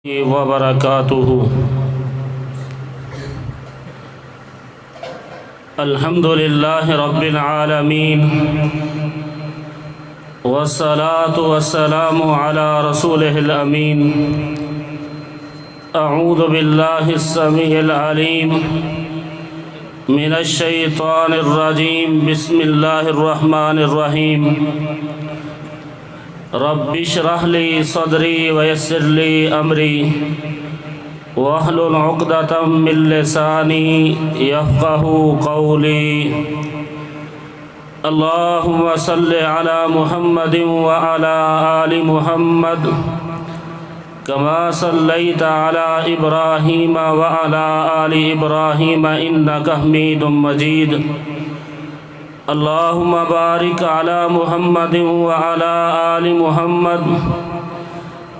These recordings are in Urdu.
وبرکاتہ۔ الحمد للہ رب العالمین والصلاة والسلام علی رسولہ الامین۔ اعوذ باللہ السمیع العلیم من الشیطان الرجیم، بسم اللہ الرحمن الرحیم۔ رب اشرح لی صدری ویسر لی امری واحلل عقدۃ من لسانی یفقہوا قولی۔ اللہم صل علی محمد وعلی آل محمد کما صلیت علی ابراہیم وعلی آل ابراہیم انک حمید مجید۔ اللہم بارک علی محمد وعلی آل محمد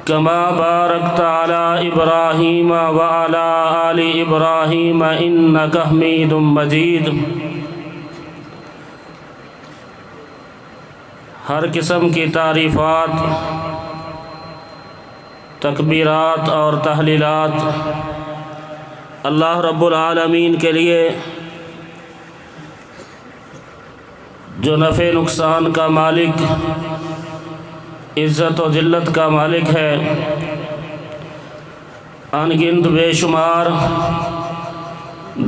کما بارکت علی ابراہیم وعلی آل ابراہیم انک حمید مجید۔ ہر قسم کی تعریفات، تکبیرات اور تحلیلات اللہ رب العالمین کے لیے، جو نفع نقصان کا مالک، عزت و ذلت کا مالک ہے۔ ان گنت بے شمار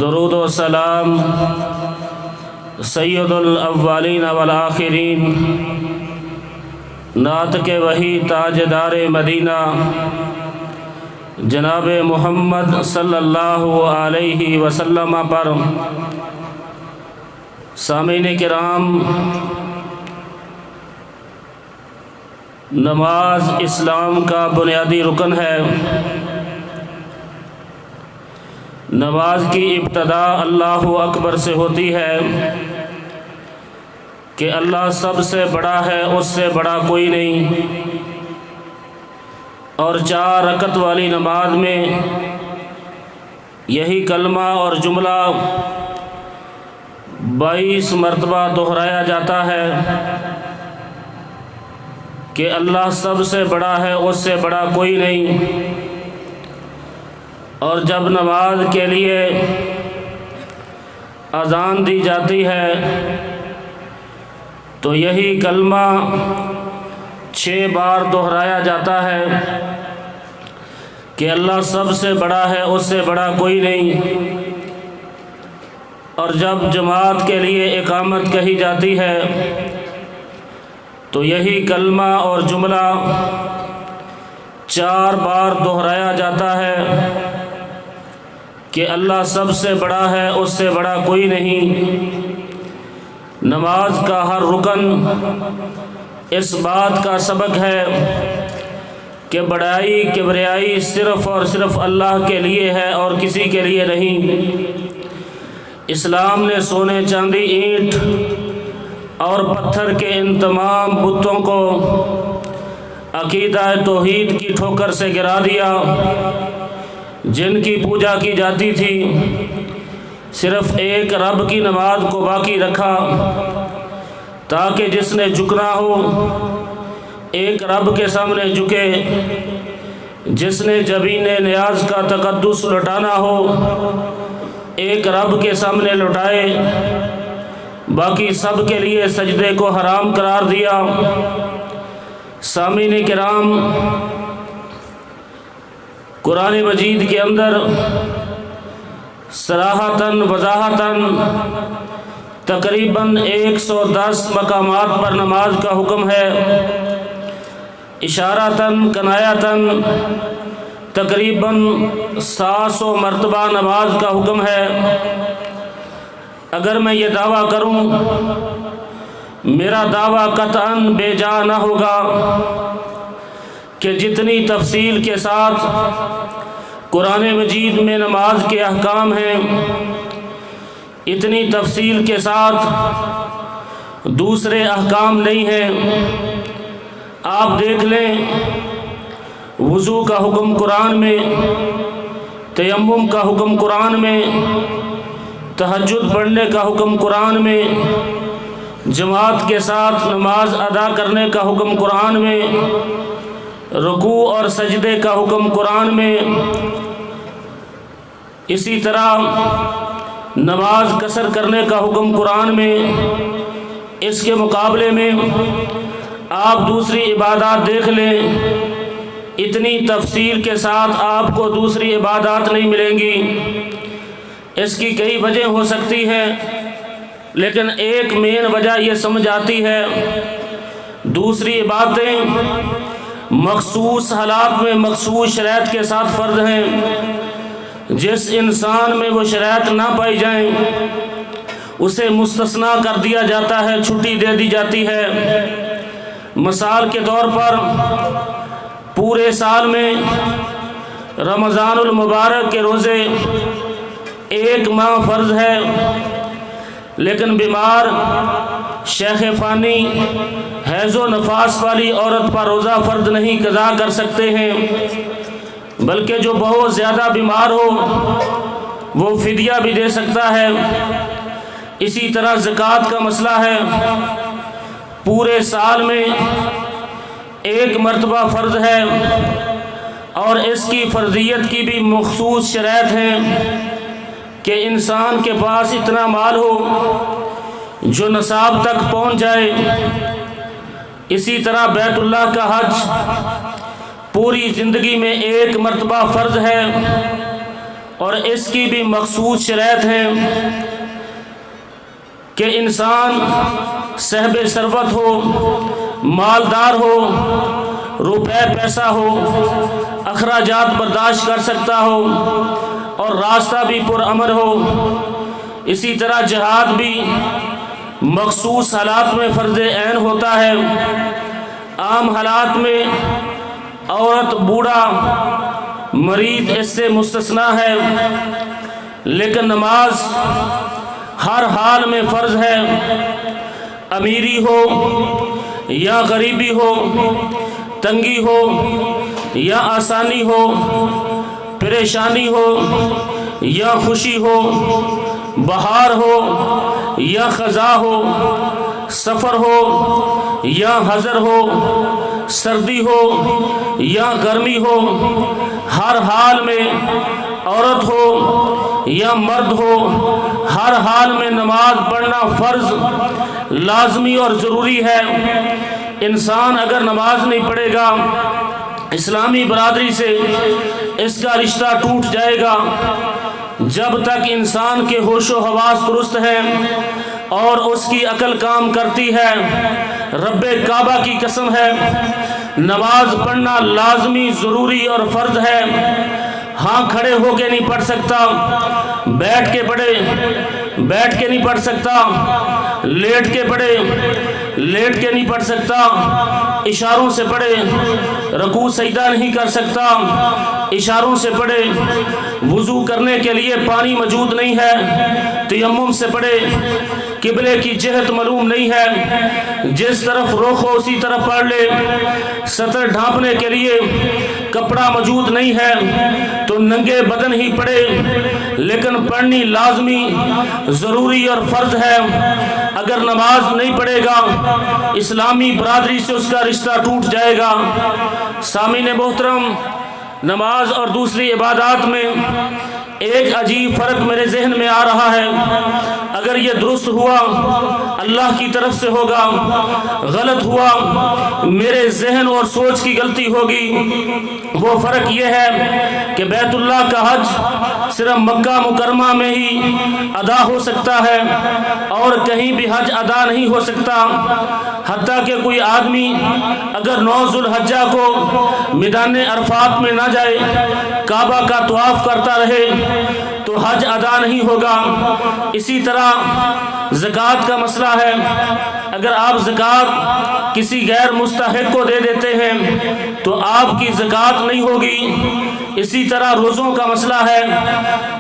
درود و سلام سید الاولین والآخرین، ناطق وحی تاجدار مدینہ جناب محمد صلی اللہ علیہ وسلم پر۔ سامعین کرام، نماز اسلام کا بنیادی رکن ہے۔ نماز کی ابتدا اللہ اکبر سے ہوتی ہے کہ اللہ سب سے بڑا ہے، اس سے بڑا کوئی نہیں۔ اور 4 رکعت والی نماز میں یہی کلمہ اور جملہ 22 مرتبہ دہرایا جاتا ہے کہ اللہ سب سے بڑا ہے، اس سے بڑا کوئی نہیں۔ اور جب نماز کے لیے اذان دی جاتی ہے تو یہی کلمہ 6 بار دہرایا جاتا ہے کہ اللہ سب سے بڑا ہے، اس سے بڑا کوئی نہیں۔ اور جب جماعت کے لیے اقامت کہی جاتی ہے تو یہی کلمہ اور جملہ 4 بار دہرایا جاتا ہے کہ اللہ سب سے بڑا ہے، اس سے بڑا کوئی نہیں۔ نماز کا ہر رکن اس بات کا سبق ہے کہ بڑائی کبریائی صرف اور صرف اللہ کے لیے ہے اور کسی کے لیے نہیں۔ اسلام نے سونے، چاندی، اینٹ اور پتھر کے ان تمام بتوں کو عقیدہ توحید کی ٹھوکر سے گرا دیا، جن کی پوجا کی جاتی تھی۔ صرف ایک رب کی نماز کو باقی رکھا تاکہ جس نے جھکنا ہو ایک رب کے سامنے جھکے، جس نے جبین نیاز کا تقدس لٹانا ہو ایک رب کے سامنے لٹائے، باقی سب کے لیے سجدے کو حرام قرار دیا۔ سامعین کرام، قرآن مجید کے اندر صراحتاً وضاحتاً تقریباً 110 مقامات پر نماز کا حکم ہے۔ اشارتاً کنایتاً تقریباً 700 مرتبہ نماز کا حکم ہے۔ اگر میں یہ دعویٰ کروں، میرا دعویٰ قطعاً بے جا نہ ہوگا کہ جتنی تفصیل کے ساتھ قرآن مجید میں نماز کے احکام ہیں، اتنی تفصیل کے ساتھ دوسرے احکام نہیں ہیں۔ آپ دیکھ لیں، وضو کا حکم قرآن میں، تیمم کا حکم قرآن میں، تہجد پڑھنے کا حکم قرآن میں، جماعت کے ساتھ نماز ادا کرنے کا حکم قرآن میں، رکوع اور سجدے کا حکم قرآن میں، اسی طرح نماز قصر کرنے کا حکم قرآن میں، اس کے مقابلے میں آپ دوسری عبادات دیکھ لیں، اتنی تفصیل کے ساتھ آپ کو دوسری عبادات نہیں ملیں گی۔ اس کی کئی وجہ ہو سکتی ہے، لیکن ایک مین وجہ یہ سمجھ آتی ہے، دوسری عبادتیں مخصوص حالات میں مخصوص شرائط کے ساتھ فرض ہیں، جس انسان میں وہ شرائط نہ پائی جائیں اسے مستثنیٰ کر دیا جاتا ہے، چھٹی دے دی جاتی ہے۔ مثال کے طور پر پورے سال میں رمضان المبارک کے روزے ایک ماہ فرض ہے، لیکن بیمار، شیخ فانی، حیض و نفاس والی عورت پر روزہ فرض نہیں قضا کر سکتے ہیں، بلکہ جو بہت زیادہ بیمار ہو وہ فدیہ بھی دے سکتا ہے۔ اسی طرح زکوٰۃ کا مسئلہ ہے، پورے سال میں ایک مرتبہ فرض ہے اور اس کی فرضیت کی بھی مخصوص شرائط ہیں کہ انسان کے پاس اتنا مال ہو جو نصاب تک پہنچ جائے۔ اسی طرح بیت اللہ کا حج پوری زندگی میں ایک مرتبہ فرض ہے اور اس کی بھی مخصوص شرائط ہیں کہ انسان صاحب ثروت ہو، مالدار ہو، روپے پیسہ ہو، اخراجات برداشت کر سکتا ہو اور راستہ بھی پرامن ہو۔ اسی طرح جہاد بھی مخصوص حالات میں فرض عین ہوتا ہے، عام حالات میں عورت، بوڑھا، مریض اس سے مستثنیٰ ہے، لیکن نماز ہر حال میں فرض ہے، امیری ہو یا غریبی ہو، تنگی ہو یا آسانی ہو، پریشانی ہو یا خوشی ہو، بہار ہو یا خزاں ہو، سفر ہو یا حضر ہو، سردی ہو یا گرمی ہو، ہر حال میں عورت ہو یا مرد ہو، ہر حال میں نماز پڑھنا فرض، لازمی اور ضروری ہے۔ انسان اگر نماز نہیں پڑھے گا اسلامی برادری سے اس کا رشتہ ٹوٹ جائے گا۔ جب تک انسان کے ہوش و حواس درست ہیں اور اس کی عقل کام کرتی ہے، رب کعبہ کی قسم ہے، نماز پڑھنا لازمی، ضروری اور فرض ہے۔ ہاں کھڑے ہو کے نہیں پڑھ سکتا، بیٹھ کے پڑھے، بیٹھ کے نہیں پڑھ سکتا، لیٹ کے پڑھے، لیٹ کے نہیں پڑھ سکتا، اشاروں سے پڑھے، رکوع سجدہ نہیں کر سکتا، اشاروں سے پڑھے، وضو کرنے کے لیے پانی موجود نہیں ہے، تیمم سے پڑھے، قبلے کی جہت معلوم نہیں ہے، جس طرف رخ ہو اسی طرف پڑھ لے، سطر ڈھانپنے کے لیے کپڑا موجود نہیں ہے تو ننگے بدن ہی پڑھے، لیکن پڑھنی لازمی، ضروری اور فرض ہے۔ اگر نماز نہیں پڑھے گا اسلامی برادری سے اس کا رشتہ ٹوٹ جائے گا۔ سامعین محترم، نماز اور دوسری عبادات میں ایک عجیب فرق میرے ذہن میں آ رہا ہے، اگر یہ درست ہوا اللہ کی طرف سے ہوگا، غلط ہوا میرے ذہن اور سوچ کی غلطی ہوگی۔ وہ فرق یہ ہے کہ بیت اللہ کا حج صرف مکہ مکرمہ میں ہی ادا ہو سکتا ہے اور کہیں بھی حج ادا نہیں ہو سکتا، حتیٰ کہ کوئی آدمی اگر 9 ذو الحجہ کو میدان عرفات میں نہ جائے، کعبہ کا طواف کرتا رہے تو حج ادا نہیں ہوگا۔ اسی طرح زکوٰۃ کا مسئلہ ہے، اگر آپ زکوٰۃ کسی غیر مستحق کو دے دیتے ہیں تو آپ کی زکوٰۃ نہیں ہوگی۔ اسی طرح روزوں کا مسئلہ ہے،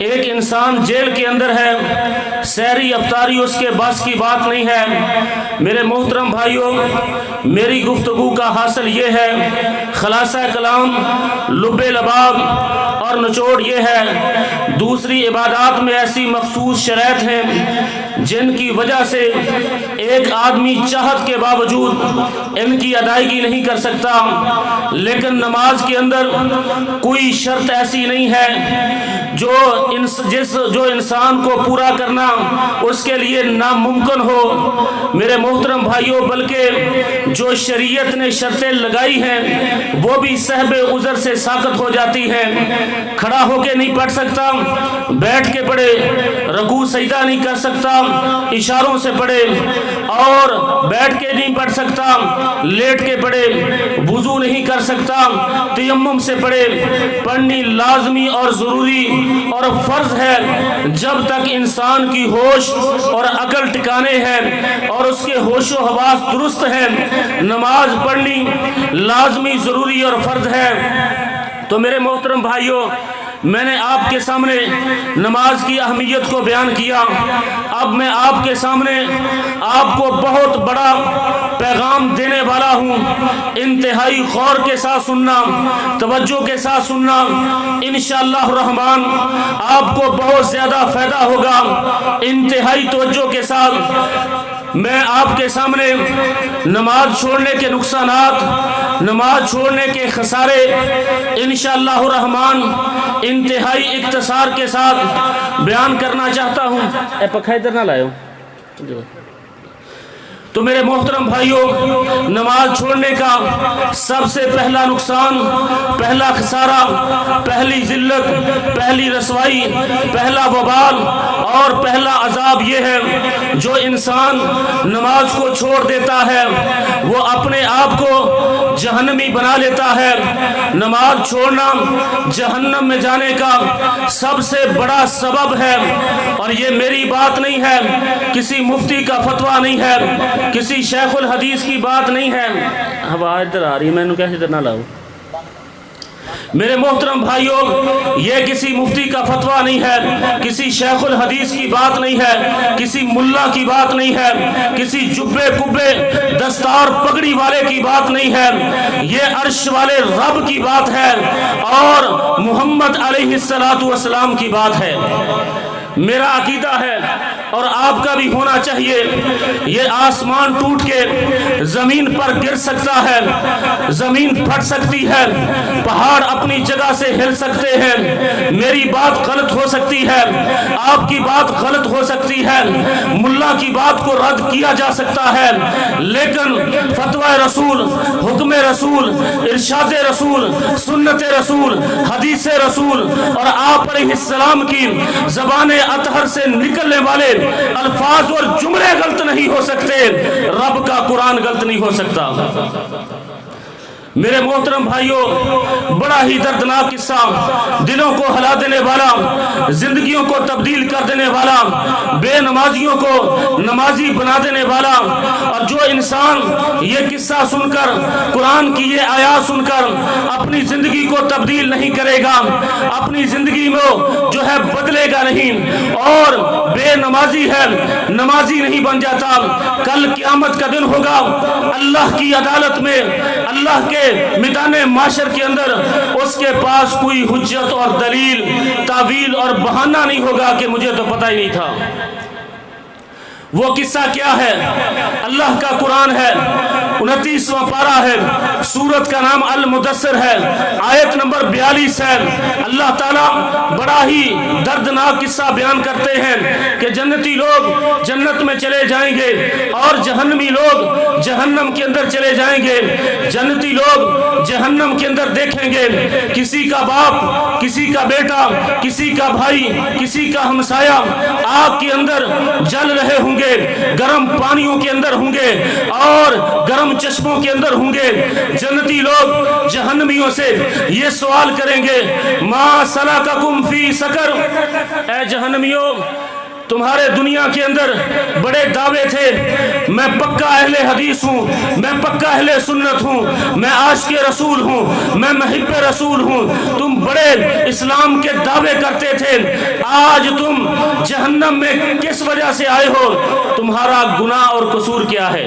ایک انسان جیل کے اندر ہے، سحری افطاری اس کے بس کی بات نہیں ہے۔ میرے محترم بھائیوں، میری گفتگو کا حاصل یہ ہے، خلاصہ کلام، لب لباب اور سر نچوڑ یہ ہے، دوسری عبادات میں ایسی مخصوص شرائط ہیں جن کی وجہ سے ایک آدمی چاہت کے باوجود ان کی ادائیگی نہیں کر سکتا، لیکن نماز کے اندر کوئی شرط ایسی نہیں ہے جو انسان کو پورا کرنا اس کے لیے ناممکن ہو میرے محترم بھائیوں، بلکہ جو شریعت نے شرطیں لگائی ہیں وہ بھی صحب عذر سے ساقط ہو جاتی ہیں۔ کھڑا ہو کے نہیں پڑھ سکتا، بیٹھ کے پڑھے، رکوع سجدہ نہیں کر سکتا، اشاروں سے پڑھے، اور بیٹھ کے نہیں پڑھ سکتا، لیٹ کے پڑھے، وضو نہیں کر سکتا، تیمم سے پڑھے۔ پڑھنی لازمی اور ضروری اور فرض ہے جب تک انسان کی ہوش اور عقل ٹھکانے ہیں اور اس کے ہوش و حواس درست ہیں، نماز پڑھنی لازمی، ضروری اور فرض ہے۔ تو میرے محترم بھائیوں، میں نے آپ کے سامنے نماز کی اہمیت کو بیان کیا، اب میں آپ کے سامنے آپ کو بہت بڑا پیغام دینے والا ہوں۔ انتہائی غور کے ساتھ سننا، توجہ کے ساتھ سننا، انشاءاللہ الرحمن آپ کو بہت زیادہ فائدہ ہوگا۔ انتہائی توجہ کے ساتھ میں آپ کے سامنے نماز چھوڑنے کے نقصانات، نماز چھوڑنے کے خسارے انشاءاللہ الرحمن انتہائی اختصار کے ساتھ بیان کرنا چاہتا ہوں۔ اے پکھا ادھر نہ لائے ہو۔ تو میرے محترم بھائیوں، نماز چھوڑنے کا سب سے پہلا نقصان، پہلا خسارہ، پہلی ذلت، پہلی رسوائی، پہلا وبال اور پہلا عذاب یہ ہے، جو انسان نماز کو چھوڑ دیتا ہے وہ اپنے آپ کو جہنمی بنا لیتا ہے۔ نماز چھوڑنا جہنم میں جانے کا سب سے بڑا سبب ہے، اور یہ میری بات نہیں ہے، کسی مفتی کا فتویٰ نہیں ہے، کسی شیخ الحدیث کی بات نہیں ہے۔ ہوا ادھر آ رہی ہے، میں نے کیسے ادھر نہ لاؤں۔ میرے محترم بھائیوں، یہ کسی مفتی کا فتویٰ نہیں ہے، کسی شیخ الحدیث کی بات نہیں ہے، کسی ملا کی بات نہیں ہے، کسی جبے کبے دستار پگڑی والے کی بات نہیں ہے، یہ عرش والے رب کی بات ہے اور محمد علیہ السلام کی بات ہے۔ میرا عقیدہ ہے اور آپ کا بھی ہونا چاہیے، یہ آسمان ٹوٹ کے زمین پر گر سکتا ہے، زمین پھٹ سکتی ہے، پہاڑ اپنی جگہ سے ہل سکتے ہیں، میری بات غلط ہو سکتی ہے، آپ کی بات غلط ہو سکتی ہے، ملا کی بات کو رد کیا جا سکتا ہے، لیکن فتوی رسول، حکم رسول، ارشاد رسول، سنت رسول، حدیث رسول اور آپ علیہ السلام کی زبان اطہر سے نکلنے والے الفاظ اور جملے غلط نہیں ہو سکتے، رب کا قرآن غلط نہیں ہو سکتا۔ میرے محترم بھائیوں، بڑا ہی دردناک قصہ، دلوں کو ہلا دینے والا، زندگیوں کو تبدیل کر دینے والا، بے نمازیوں کو نمازی بنا دینے والا، اور جو انسان یہ قصہ سن کر، قرآن کی یہ آیات سن کر اپنی زندگی کو تبدیل نہیں کرے گا، اپنی زندگی میں جو ہے بدلے گا نہیں، اور بے نمازی ہے، نمازی نہیں بن جاتا، کل قیامت کا دن ہوگا، اللہ کی عدالت میں، اللہ کے میدان معاشر کے اندر اس کے پاس کوئی حجت اور دلیل، تعویل اور بہانہ نہیں ہوگا کہ مجھے تو پتہ ہی نہیں تھا۔ وہ قصہ کیا ہے؟ اللہ کا قرآن ہے، 29واں پارہ ہے، سورت کا نام المدثر ہے، آیت نمبر 42 ہے۔ اللہ تعالیٰ بڑا ہی دردناک قصہ بیان کرتے ہیں کہ جنتی لوگ جنت میں چلے جائیں گے اور جہنمی لوگ جہنم کے اندر چلے جائیں گے۔ جنتی لوگ جہنم کے اندر دیکھیں گے کسی کا باپ، کسی کا بیٹا، کسی کا بھائی، کسی کا ہمسایہ آگ کے اندر جل رہے ہوں گے، گرم پانیوں کے اندر ہوں گے اور گرم چشموں کے اندر ہوں گے۔ جنتی لوگ جہنمیوں سے یہ سوال کریں گے، ما سلککم فی سقر، اے جہنمیوں تمہارے دنیا کے اندر بڑے دعوے تھے، میں پکا اہل حدیث ہوں، میں پکا اہل سنت ہوں، میں عاشق رسول ہوں، میں محب رسول ہوں، تم بڑے اسلام کے دعوے کرتے تھے، آج تم جہنم میں کس وجہ سے آئے ہو؟ تمہارا گناہ اور قصور کیا ہے؟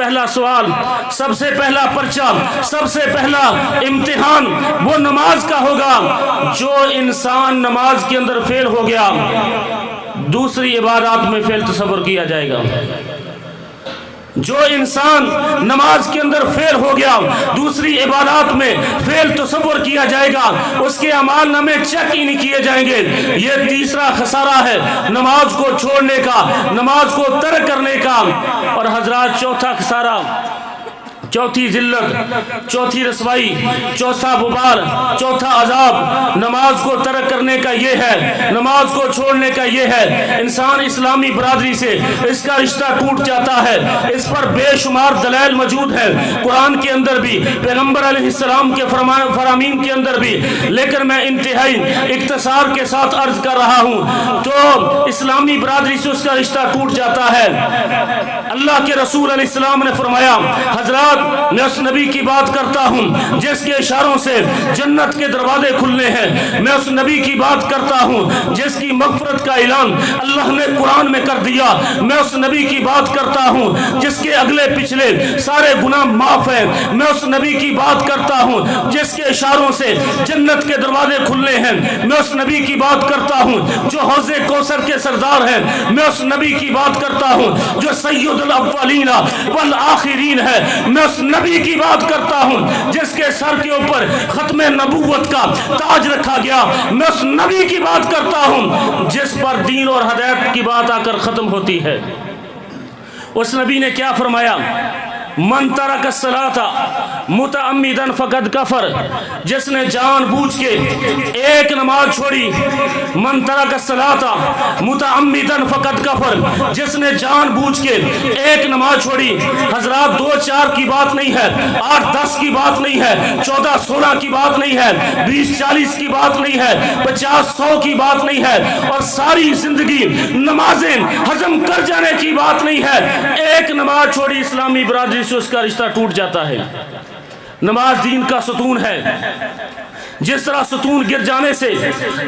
پہلا سوال، سب سے پہلا پرچہ، سب سے پہلا امتحان وہ نماز کا ہوگا۔ جو انسان نماز کے اندر فیل ہو گیا، دوسری عبادات میں فیل تصور کیا جائے گا۔ جو انسان نماز کے اندر فیل ہو گیا، دوسری عبادات میں فیل تصور کیا جائے گا، اس کے اعمال نامے چیک ہی نہیں کیے جائیں گے۔ یہ تیسرا خسارہ ہے نماز کو چھوڑنے کا، نماز کو ترک کرنے کا۔ اور حضرات، چوتھا خسارہ، چوتھی ذلت، چوتھی رسوائی، چوتھا غبار، چوتھا عذاب نماز کو ترک کرنے کا یہ ہے، نماز کو چھوڑنے کا یہ ہے۔ انسان اسلامی برادری سے اس کا رشتہ ٹوٹ جاتا ہے۔ اس پر بے شمار دلائل موجود ہیں، قرآن کے اندر بھی، پیغمبر علیہ السلام کے فرامین کے اندر بھی، لیکن میں انتہائی اختصار کے ساتھ عرض کر رہا ہوں۔ تو اسلامی برادری سے اس کا رشتہ ٹوٹ جاتا ہے۔ اللہ کے رسول علیہ السلام نے فرمایا، حضرات میں اس نبی کی بات کرتا ہوں جس کے اشاروں سے جنت کے دروازے کھلنے ہیں، میں اس نبی کی بات کرتا ہوں جس کی مغفرت کا اعلان اللہ نے قرآن میں کر دیا، میں اس نبی کی بات کرتا ہوں جس کے اگلے پچھلے سارے گناہ معاف ہیں، میں اس نبی کی بات کرتا ہوں جس کے اشاروں سے جنت کے دروازے کھلنے ہیں، میں اس نبی کی بات کرتا ہوں جو حوض کوثر کے سردار ہیں، میں اس نبی کی بات کرتا ہوں جو سید الاولین والآخرین ہے، میں اس نبی کی بات کرتا ہوں جس کے سر کے اوپر ختم نبوت کا تاج رکھا گیا، میں اس نبی کی بات کرتا ہوں جس پر دین اور ہدایت کی بات آ کر ختم ہوتی ہے۔ اس نبی نے کیا فرمایا؟ من ترک الصلاۃ متعمدا فقد کفر، جس نے جان بوجھ کے ایک نماز چھوڑی، من ترک الصلاۃ متعمدا فقد کفر، جس نے جان بوجھ کے ایک نماز چھوڑی۔ حضرات، 2-4 کی بات نہیں ہے، 8-10 کی بات نہیں ہے، 14-16 کی بات نہیں ہے، 20-40 کی بات نہیں ہے، 50-100 کی بات نہیں ہے، اور ساری زندگی نمازیں ہضم کر جانے کی بات نہیں ہے۔ ایک نماز چھوڑی، اسلامی برادری سے اس کا رشتہ ٹوٹ جاتا ہے۔ نماز دین کا ستون ہے۔ جس طرح ستون گر جانے سے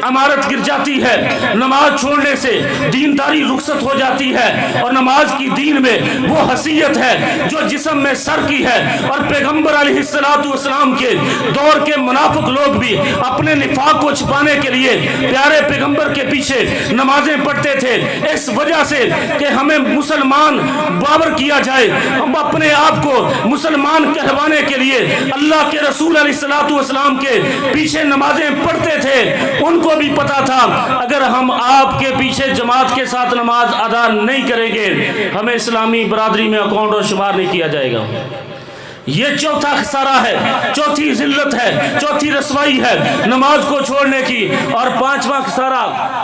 عمارت گر جاتی ہے، نماز چھوڑنے سے دینداری رخصت ہو جاتی ہے، اور نماز کی دین میں وہ حیثیت ہے جو جسم میں سر کی ہے۔ اور پیغمبر علیہ السلام کے دور کے منافق لوگ بھی اپنے نفاق کو چھپانے کے لیے پیارے پیغمبر کے پیچھے نمازیں پڑھتے تھے، اس وجہ سے کہ ہمیں مسلمان باور کیا جائے۔ ہم اپنے آپ کو مسلمان کہلوانے کے لیے اللہ کے رسول علیہ السلام کے پیچھے نمازیں پڑھتے تھے۔ ان کو بھی پتا تھا اگر ہم آپ کے پیچھے جماعت کے ساتھ نماز ادا نہیں کریں گے، ہمیں اسلامی برادری میں اکاؤنٹ اور شمار نہیں کیا جائے گا۔ یہ چوتھا خسارہ ہے، چوتھی ذلت ہے، چوتھی رسوائی ہے نماز کو چھوڑنے کی۔ اور پانچواں خسارہ،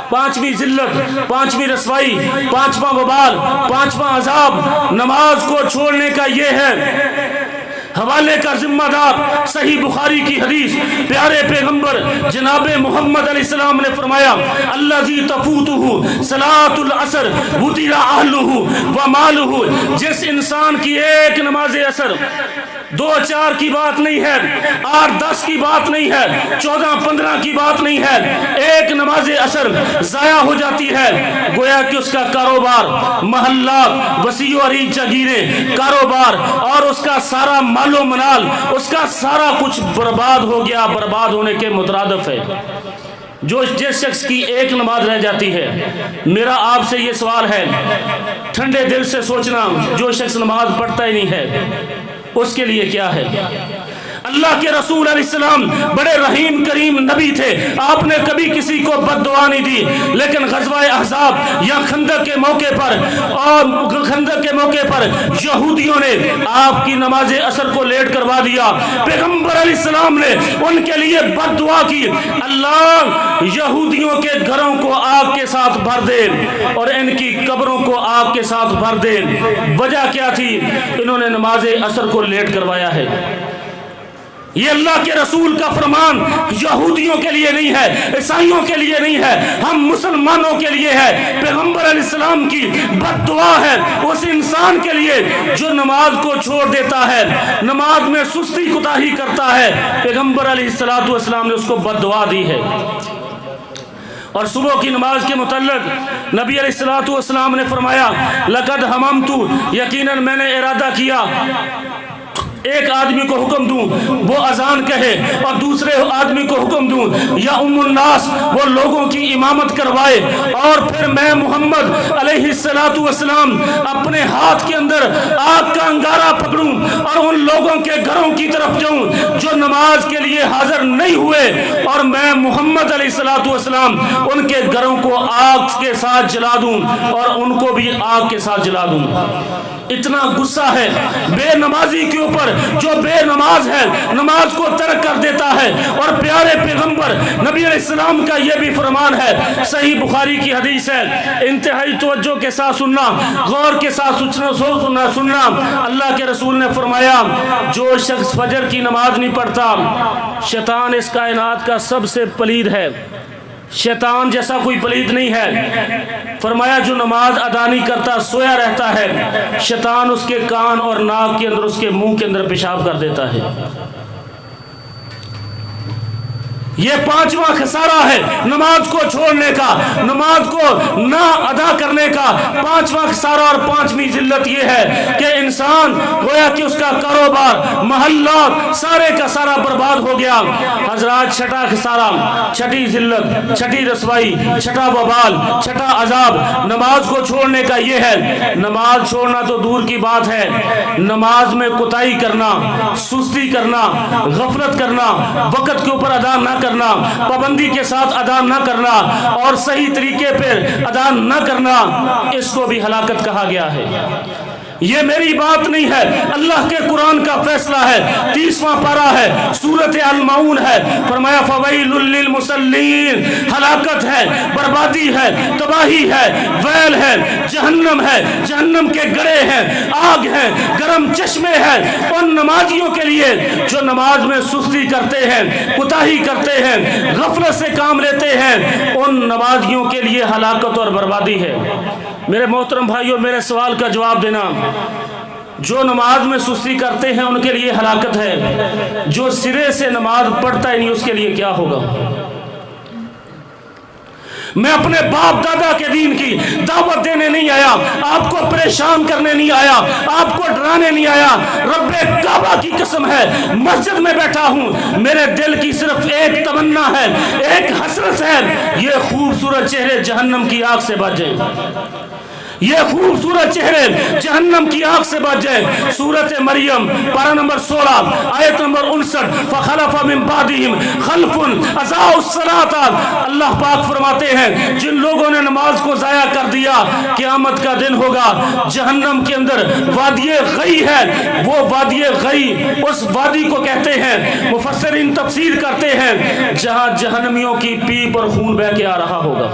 پانچویں ذلت، پانچویں رسوائی، پانچواں وبال، پانچواں عذاب نماز کو چھوڑنے کا یہ ہے۔ حوالے کا ذمہ دار صحیح بخاری کی حدیث، پیارے پیغمبر جناب محمد علیہ السلام نے فرمایا، الذی تفوتہ صلاۃ العصر وطر اہلہ ومالہ، جس انسان کی ایک نماز عصر، 2-4 کی بات نہیں ہے، 8-10 کی بات نہیں ہے، 14-15 کی بات نہیں ہے، ایک نماز عصر ضائع ہو جاتی ہے، گویا کہ اس کا کاروبار، محلات، وسیع و عریض جاگیریں، کاروبار اور اس کا سارا مال و منال، اس کا سارا کچھ برباد ہو گیا، برباد ہونے کے مترادف ہے۔ جو جس شخص کی ایک نماز رہ جاتی ہے، میرا آپ سے یہ سوال ہے، ٹھنڈے دل سے سوچنا، جو شخص نماز پڑھتا ہی نہیں ہے اس کے لیے کیا ہے؟ اللہ کے رسول علیہ السلام بڑے رحیم کریم نبی تھے، آپ نے کبھی کسی کو بد دعا نہیں دی، لیکن غزوہ احزاب یا خندق کے موقع پر یہودیوں نے آپ کی نماز عصر کو لیٹ کروا دیا۔ پیغمبر علیہ السلام نے ان کے لیے بد دعا کی، اللہ یہودیوں کے گھروں کو آگ کے ساتھ بھر دے اور ان کی قبروں کو آگ کے ساتھ بھر دے۔ وجہ کیا تھی؟ انہوں نے نماز عصر کو لیٹ کروایا ہے۔ یہ اللہ کے رسول کا فرمان یہودیوں کے لیے نہیں ہے، عیسائیوں کے لیے نہیں ہے، ہم مسلمانوں کے لیے ہے۔ پیغمبر علیہ السلام کی بد دعا ہے اس انسان کے لیے جو نماز کو چھوڑ دیتا ہے، نماز میں سستی کوتاہی کرتا ہے، پیغمبر علیہ السلام نے اس کو بد دعا دی ہے۔ اور صبح کی نماز کے متعلق نبی علیہ الصلوۃ والسلام نے فرمایا لقد حممت، یقیناً میں نے ارادہ کیا ایک آدمی کو حکم دوں وہ اذان کہے اور دوسرے آدمی کو حکم دوں یا الناس وہ لوگوں کی امامت کروائے، اور پھر میں محمد علیہ السلام اپنے ہاتھ کے اندر آگ کا انگارہ پکڑوں اور ان لوگوں کے گھروں کی طرف جاؤں جو نماز کے لیے حاضر نہیں ہوئے، اور میں محمد علیہ السلام ان کے گھروں کو آگ کے ساتھ جلا دوں اور ان کو بھی آگ کے ساتھ جلا دوں۔ اتنا غصہ ہے بے نمازی کے اوپر جو بے نماز ہے، نماز کو ترک کر دیتا ہے۔ اور پیارے پیغمبر نبی علیہ السلام کا یہ بھی فرمان ہے، صحیح بخاری کی حدیث ہے، انتہائی توجہ کے ساتھ سننا، غور کے ساتھ سننا۔ اللہ کے رسول نے فرمایا جو شخص فجر کی نماز نہیں پڑھتا، شیطان اس کائنات کا سب سے پلید ہے، شیطان جیسا کوئی پلید نہیں ہے۔ فرمایا جو نماز ادا نہیں کرتا سویا رہتا ہے، شیطان اس کے کان اور ناک کے اندر، اس کے منہ کے اندر پیشاب کر دیتا ہے۔ یہ پانچواں خسارہ ہے نماز کو چھوڑنے کا، نماز کو نہ ادا کرنے کا۔ پانچواں خسارہ اور پانچویں ذلت یہ ہے کہ انسان گویا کہ اس کا کاروبار، محلات سارے کا سارا برباد ہو گیا۔ حضرات چھٹا خسارہ، چھٹی ذلت، چھٹی رسوائی، چھٹا وبال، چھٹا عذاب نماز کو چھوڑنے کا یہ ہے، نماز چھوڑنا تو دور کی بات ہے، نماز میں کوتاہی کرنا، سستی کرنا، غفلت کرنا، وقت کے اوپر ادا نہ کرنا، پابندی کے ساتھ ادا نہ کرنا اور صحیح طریقے پر ادا نہ کرنا، اس کو بھی ہلاکت کہا گیا ہے۔ یہ میری بات نہیں ہے، اللہ کے قرآن کا فیصلہ ہے، 30واں پارہ ہے، سورۃ المعون ہے۔ فرمایا فویل للمصلین، ہلاکت ہے، بربادی ہے، تباہی ہے، ویل ہے، جہنم ہے، جہنم کے گڑھے ہیں، آگ ہے، گرم چشمے ہیں ان نمازیوں کے لیے جو نماز میں سستی کرتے ہیں، کوتاہی کرتے ہیں، غفلت سے کام لیتے ہیں، ان نمازیوں کے لیے ہلاکت اور بربادی ہے۔ میرے محترم بھائیوں، میرے سوال کا جواب دینا، جو نماز میں سستی کرتے ہیں ان کے لیے ہلاکت ہے، جو سرے سے نماز پڑھتا ہی نہیں اس کے لیے کیا ہوگا؟ میں اپنے باپ دادا کے دین کی دعوت دینے نہیں آیا، آپ کو پریشان کرنے نہیں آیا، آپ کو ڈرانے نہیں آیا۔ رب کعبہ کی قسم ہے، مسجد میں بیٹھا ہوں، میرے دل کی صرف ایک تمنا ہے، ایک حسرت ہے، یہ خوبصورت چہرے جہنم کی آگ سے بچ جائیں، یہ خوبصورت چہرے جہنم کی آگ سے بچ جائیں۔ سورۃ مریم پارہ نمبر 16 آیت نمبر 59، فخلف من بعدہم خلف اضاعوا الصلاۃ، اللہ پاک فرماتے ہیں جن لوگوں نے نماز کو ضائع کر دیا، قیامت کا دن ہوگا، جہنم کے اندر وادی غی ہے، وہ وادی غی اس وادی کو کہتے ہیں، مفسرین تفسیر کرتے ہیں جہاں جہنمیوں کی پیپ اور خون بہہ کے آ رہا ہوگا۔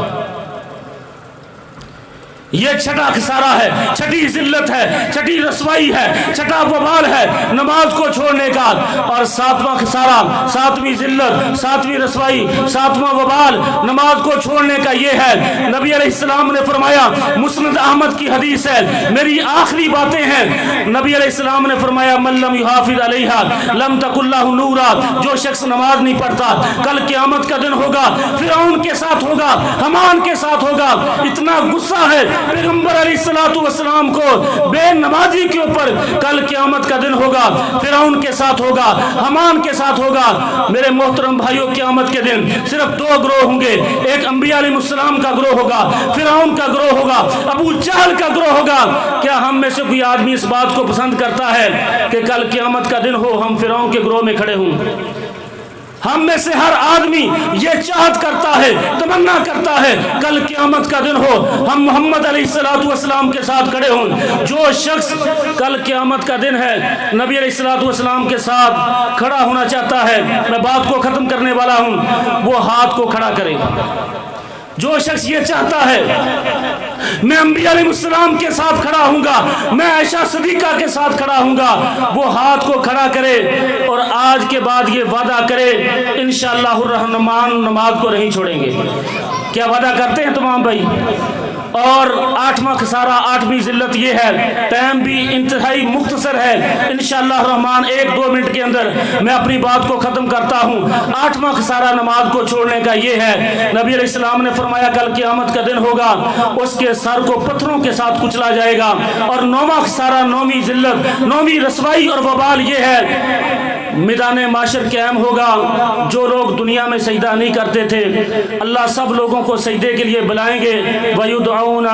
یہ چھٹا خسارہ ہے، چھٹی ذلت ہے، چھٹی رسوائی ہے، چھٹا وبال ہے نماز کو چھوڑنے کا۔ اور ساتواں خسارہ، ساتویں ذلت، ساتویں رسوائی، ساتواں وبال نماز کو چھوڑنے کا یہ ہے، نبی علیہ السلام نے فرمایا، مسند احمد کی حدیث ہے، میری آخری باتیں ہیں، نبی علیہ السلام نے فرمایا من لم یحافظ علیہا لم تکن لہ نورا، جو شخص نماز نہیں پڑھتا کل قیامت کا دن ہوگا، فرعون کے ساتھ ہوگا، حمان کے ساتھ ہوگا۔ اتنا غصہ ہے پیغمبر علیہ السلام کو بے نمازی کے اوپر، کل قیامت کا دن ہوگا، فرعون کے ساتھ ہوگا، حمان کے ساتھ ہوگا۔ میرے محترم بھائیوں، قیامت کے دن صرف دو گروہ ہوں گے، ایک انبیاء علیہ السلام کا گروہ ہوگا، فرعون کا گروہ ہوگا، ابو جہل کا گروہ ہوگا۔ کیا ہم میں سے کوئی آدمی اس بات کو پسند کرتا ہے کہ کل قیامت کا دن ہو ہم فرعون کے گروہ میں کھڑے ہوں؟ ہم میں سے ہر آدمی یہ چاہت کرتا ہے، تمنا کرتا ہے کل قیامت کا دن ہو ہم محمد علیہ السلام کے ساتھ کھڑے ہوں۔ جو شخص کل قیامت کا دن ہے نبی علیہ السلام کے ساتھ کھڑا ہونا چاہتا ہے، میں بات کو ختم کرنے والا ہوں، وہ ہاتھ کو کھڑا کرے۔ جو شخص یہ چاہتا ہے میں انبیاء علیہ السلام کے ساتھ کھڑا ہوں گا، میں عائشہ صدیقہ کے ساتھ کھڑا ہوں گا، وہ ہاتھ کو کھڑا کرے اور آج کے بعد یہ وعدہ کرے انشاءاللہ الرحمن نماز کو نہیں چھوڑیں گے۔ کیا وعدہ کرتے ہیں تمام بھائی؟ اور آٹھواں خسارہ، آٹھویں ذلت یہ ہے، ٹائم بھی انتہائی مختصر ہے، انشاءاللہ الرحمن 1-2 منٹ کے اندر میں اپنی بات کو ختم کرتا ہوں۔ آٹھواں خسارہ نماز کو چھوڑنے کا یہ ہے، نبی علیہ السلام نے فرمایا کل قیامت کا دن ہوگا، اس کے سر کو پتھروں کے ساتھ کچلا جائے گا۔ اور 9واں خسارہ، 9ویں ذلت، 9ویں رسوائی اور وبال یہ ہے، میدان معاشر قائم ہوگا، جو لوگ دنیا میں سجدہ نہیں کرتے تھے اللہ سب لوگوں کو سجدے کے لیے بلائیں گے، وَيُدْعَوْنَ،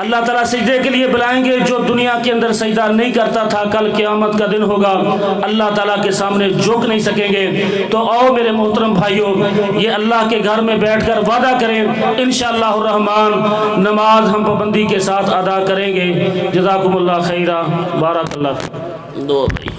اللہ تعالیٰ سجدے کے لیے بلائیں گے، جو دنیا کے اندر سجدہ نہیں کرتا تھا کل قیامت کا دن ہوگا، اللہ تعالیٰ کے سامنے جھک نہیں سکیں گے۔ تو آؤ میرے محترم بھائیوں، یہ اللہ کے گھر میں بیٹھ کر وعدہ کریں، انشاءاللہ الرحمن نماز ہم پابندی کے ساتھ ادا کریں گے۔ جزاکم اللہ خیرہ، بارک اللہ۔ دو بھائی